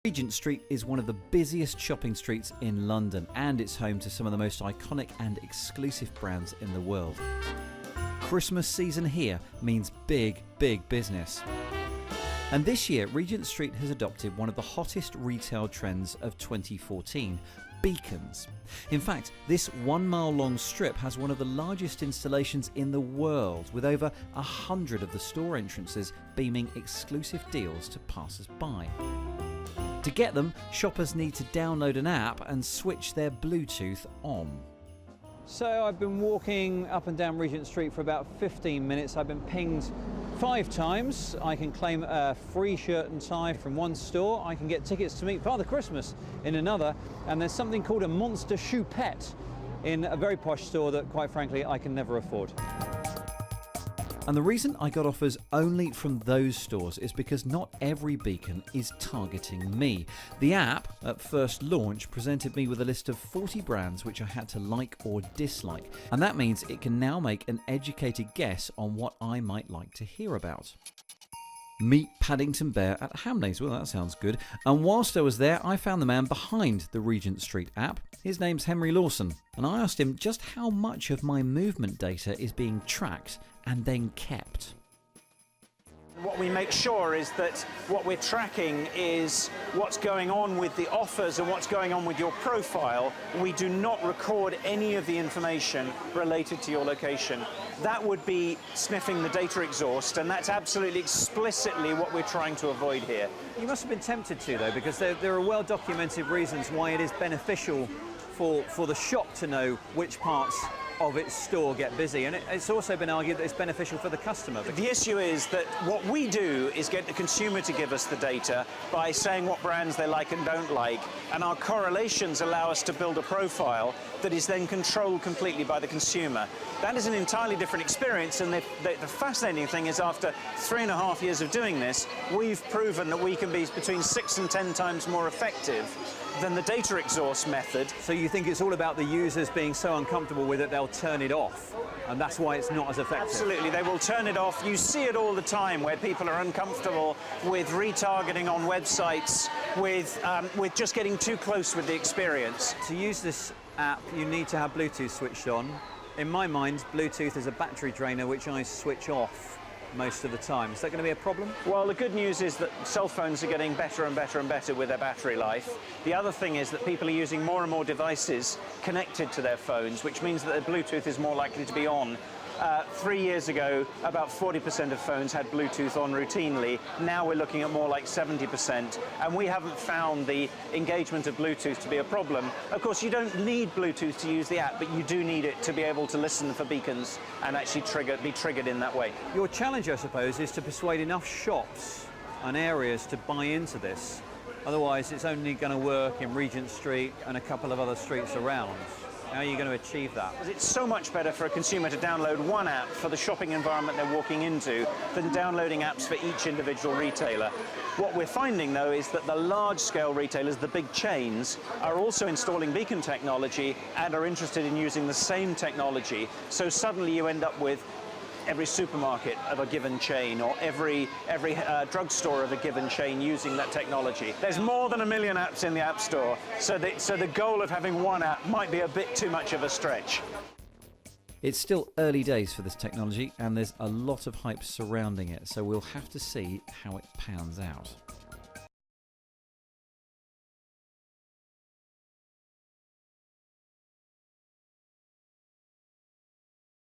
Regent Street is one of the busiest shopping streets in London, and it's home to some of the most iconic and exclusive brands in the world. Christmas season here means big business. And this year, Regent Street has adopted one of the hottest retail trends of 2014, beacons. In fact, this 1 mile long strip has one of the largest installations in the world, with over 100 of the store entrances beaming exclusive deals to passers-by. To get them, shoppers need to download an app and switch their Bluetooth on. So I've been walking up and down Regent Street for about 15 minutes. I've been pinged 5 times. I can claim a free shirt and tie from one store. I can get tickets to meet Father Christmas in another. And there's something called a monster choupette in a very posh store that, quite frankly, I can never afford. And the reason I got offers only from those stores is because not every beacon is targeting me. The app, at first launch, presented me with a list of 40 brands which I had to like or dislike. And that means it can now make an educated guess on what I might like to hear about. Meet Paddington Bear at Hamleys. Well, that sounds good. And whilst I was there, I found the man behind the Regent Street app. His name's Henry Lawson, and I asked him just how much of my movement data is being tracked and then kept. What we make sure is that what we're tracking is what's going on with the offers and what's going on with your profile. We do not record any of the information related to your location. That would be sniffing the data exhaust, and that's absolutely explicitly what we're trying to avoid here. You must have been tempted to, though, because there are well-documented reasons why it is beneficial for the shop to know which parts of its store get busy, and it's also been argued that it's beneficial for the customer. The issue is that what we do is get the consumer to give us the data by saying what brands they like and don't like, and our correlations allow us to build a profile that is then controlled completely by the consumer. That is an entirely different experience, and the fascinating thing is after 3.5 years of doing this, we've proven that we can be between 6 and 10 times more effective than the data exhaust method. So you think it's all about the users being so uncomfortable with it, they'll turn it off, and that's why it's not as effective? Absolutely, they will turn it off. You see it all the time where people are uncomfortable with retargeting on websites, with just getting too close with the experience. To use this app, you need to have Bluetooth switched on. In my mind, Bluetooth is a battery drainer which I switch off most of the time. Is that going to be a problem? Well, the good news is that cell phones are getting better and better and better with their battery life. The other thing is that people are using more and more devices connected to their phones, which means that their Bluetooth is more likely to be on. 3 years ago, about 40% of phones had Bluetooth on routinely. Now we're looking at more like 70%, and we haven't found the engagement of Bluetooth to be a problem. Of course, you don't need Bluetooth to use the app, but you do need it to be able to listen for beacons and actually be triggered in that way. Your challenge, I suppose, is to persuade enough shops and areas to buy into this. Otherwise, it's only going to work in Regent Street and a couple of other streets around. How are you going to achieve that? It's so much better for a consumer to download one app for the shopping environment they're walking into than downloading apps for each individual retailer. What we're finding, though, is that the large-scale retailers, the big chains, are also installing beacon technology and are interested in using the same technology. So suddenly you end up with every supermarket of a given chain or every drugstore of a given chain using that technology. There's more than 1 million apps in the App Store, so the goal of having one app might be a bit too much of a stretch. It's still early days for this technology, and there's a lot of hype surrounding it, so we'll have to see how it pans out.